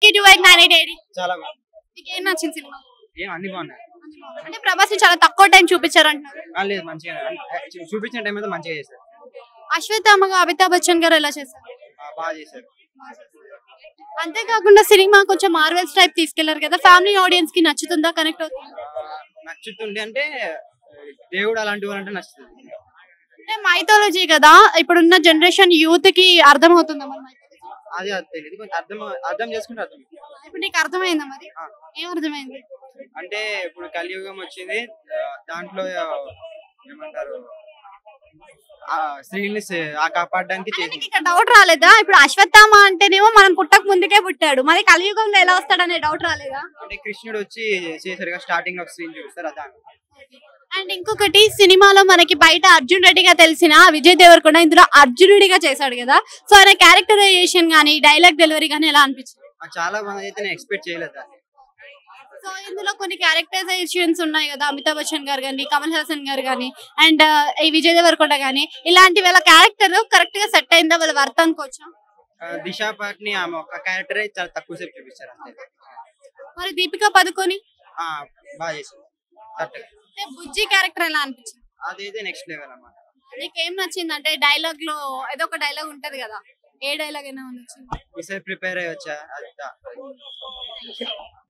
కి 2898 చాలా బాగుంది. మీకు ఏం నచ్చింది సినిమా? ఏం అన్ని బాగున్నాయి. అంటే ప్రభాస్ ని చాలా తక్కువ టైం చూపించారంటున్నారు. లేదు మంచిగా చూపించిన టైం అయితే మంచిగా చేశారు. అశ్వత్థామగా అమితాబ్ బచ్చన్ గారు ఎలా చేశారు? బాగా చేశారు. అంతేకాకుండా సినిమా కొంచెం మార్వెల్స్ టైప్ తీసుకెళ్లారు కదా, ఫ్యామిలీ ఆడియన్స్ కి నచ్చుతుందా, కనెక్ట్ అవుతుందా? నచ్చుతుంది అంటే దేవుడు అలాంటివి అంటే నచ్చుతుంది. అంటే మైథాలజీ కదా, ఇప్పుడున్న జనరేషన్ యూత్ కి అర్థమవుతుందా మరి mythology? అది తెలియదు, కొంచెం అర్థం చేసుకుంటే అర్థం. ఇప్పుడు నీకు అర్థమైందా మరి? ఆ, ఏం అర్థమైంది? అంటే ఇప్పుడు కలియుగం వచ్చింది, దాంట్లో ఏమంటారు స్త్రీని కాపాడడానికి అంటే చేసింది. నీకు ఇక్కడ డౌట్ రాలేదా? ఇప్పుడు అశ్వత్థామ అంటేనేమో మనం పుట్టక ముందుకే పుట్టాడు, మరి కలియుగంలో ఎలా వస్తాడనే డౌట్ రాలేదా? అంటే కృష్ణుడు వచ్చి చేశారు కదా, స్టార్టింగ్ లో సీన్ చూస్తారు అదా. అండ్ ఇంకొకటి, సినిమాలో మనకి బయట అర్జున్ రెడ్డిగా తెలిసిన విజయ్ దేవరకొండ ఇందులో అర్జునుడిగా చేశాడు కదా, సో ఆయన క్యారెక్టరైజేషన్ గానీ డైలాగ్ డెలివరీ గానీ ఎలా అనిపించింది? చాలా మంది అయితే నేను ఎక్స్పెక్ట్ చేయలేదు దాన్ని. సో ఇందులో కొన్ని క్యారెక్టరైజేషన్స్ ఉన్నాయి కదా, అమితాబ్ బచ్చన్ గారు కానీ, కమల్ హాసన్ గారు కానీ, అండ్ ఈ విజయ్ దేవరకొండ కానీ, ఇలాంటి వాళ్ళ క్యారెక్టర్ కరెక్ట్ గా సెట్ అయిందా, వాళ్ళ వర్త్ అనుకోవచ్చా? దిశా పాట్ని ఆమె ఒక క్యారెక్టర్ చాలా తక్కువ సేపు చూపించారు అంతే. మరి దీపికా పదుకొని బాగా చేసింది కరెక్ట్. బుజ్జి క్యారెక్టర్ ఎలా అనిపించింది? అదైతే నెక్స్ట్ లెవెల్ అన్నమాట. నీకేం నచ్చింది అంటే డైలాగ్ లో ఏదో ఒక డైలాగ్ ఉంటది కదా, ఏ డైలాగ్ అయినా నచ్చింది? ఈసారి ప్రిపేర్ అయ్యొచ్చా అది.